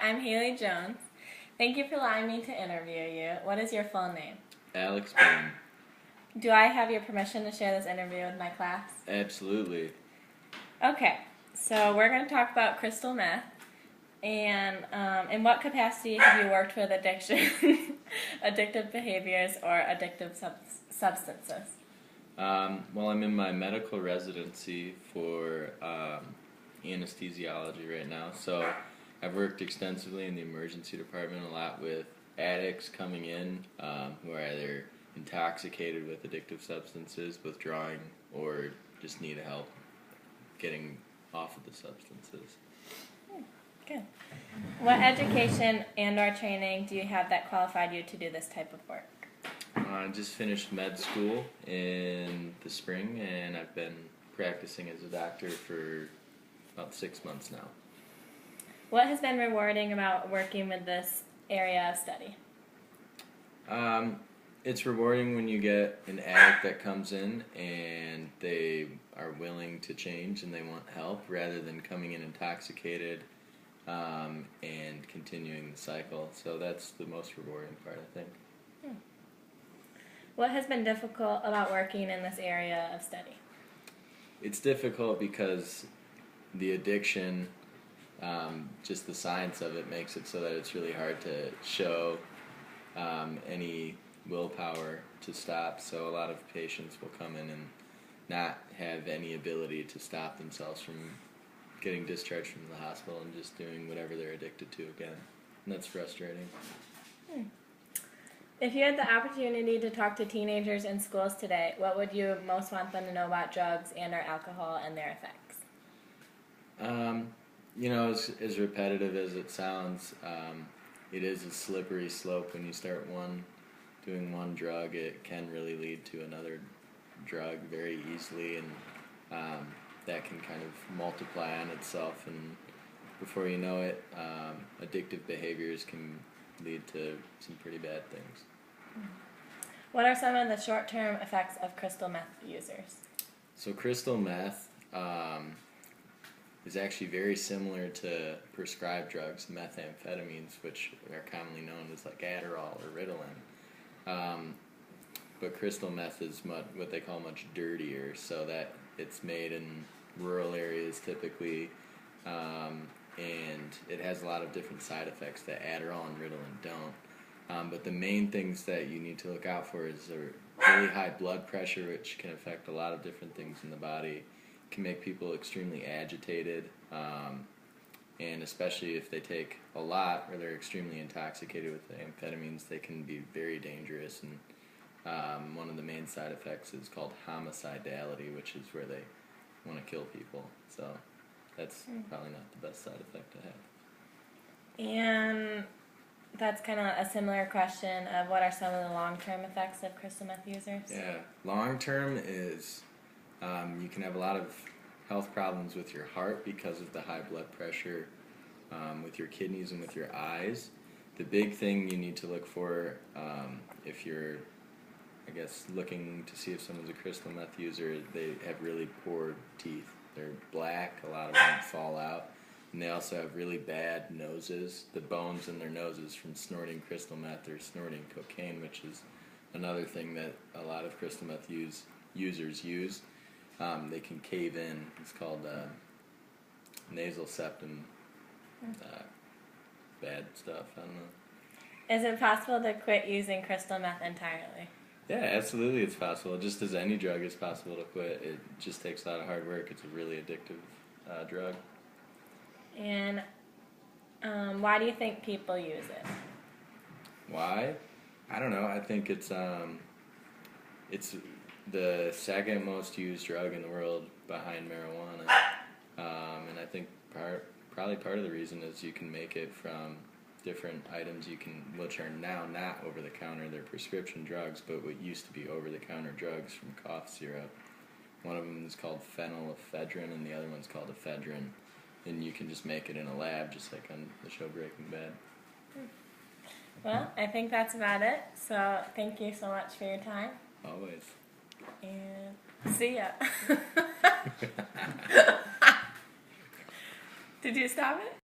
I'm Haley Jones. Thank you for allowing me to interview you. What is your full name? Alex Bain. Do I have your permission to share this interview with my class? Absolutely. Okay, so we're going to talk about crystal meth. And in what capacity have you worked with addiction, addictive behaviors, or addictive substances? Well, I'm in my medical residency for anesthesiology right now, so I've worked extensively in the emergency department a lot with addicts coming in who are either intoxicated with addictive substances, withdrawing, or just need help getting off of the substances. Good. What education and/or training do you have that qualified you to do this type of work? I just finished med school in the spring, and I've been practicing as a doctor for about 6 months now. What has been rewarding about working with this area of study? It's rewarding when you get an addict that comes in and they are willing to change and they want help rather than coming in intoxicated and continuing the cycle. So that's the most rewarding part, I think. What has been difficult about working in this area of study? It's difficult because the addiction, just the science of it makes it so that it's really hard to show any willpower to stop. So a lot of patients will come in and not have any ability to stop themselves from getting discharged from the hospital and just doing whatever they're addicted to again. And that's frustrating. If you had the opportunity to talk to teenagers in schools today, what would you most want them to know about drugs and or alcohol and their effects? As repetitive as it sounds, it is a slippery slope. When you start doing one drug, it can really lead to another drug very easily, and that can kind of multiply on itself, and before you know it, addictive behaviors can lead to some pretty bad things. What are some of the short-term effects of crystal meth users? So crystal meth is actually very similar to prescribed drugs, methamphetamines, which are commonly known as like Adderall or Ritalin. But crystal meth is what they call much dirtier, so that it's made in rural areas typically, and it has a lot of different side effects that Adderall and Ritalin don't. But the main things that you need to look out for is a really high blood pressure, which can affect a lot of different things in the body. Can make people extremely agitated, and especially if they take a lot or they're extremely intoxicated with the amphetamines, they can be very dangerous. And one of the main side effects is called homicidality, which is where they want to kill people. So that's probably not the best side effect to have. And that's kind of a similar question of what are some of the long-term effects of crystal meth users? Yeah, long-term is you can have a lot of health problems with your heart because of the high blood pressure, with your kidneys and with your eyes. The big thing you need to look for if you're, I guess, looking to see if someone's a crystal meth user, they have really poor teeth. They're black, a lot of them fall out, and they also have really bad noses. The bones in their noses from snorting crystal meth or snorting cocaine, which is another thing that a lot of crystal meth users use. They can cave in. It's called nasal septum. Bad stuff. I don't know. Is it possible to quit using crystal meth entirely? Yeah, absolutely it's possible. Just as any drug, it's possible to quit. It just takes a lot of hard work. It's a really addictive drug. And why do you think people use it? Why? I don't know. I think it's the second most used drug in the world behind marijuana. And I think probably part of the reason is you can make it from different items which are now not over-the-counter. They're prescription drugs, but what used to be over-the-counter drugs from cough syrup. One of them is called phenylephrine, and the other one's called ephedrine. And you can just make it in a lab, just like on the show Breaking Bad. Well, I think that's about it. So thank you so much for your time. Always. And see ya. Did you stop it?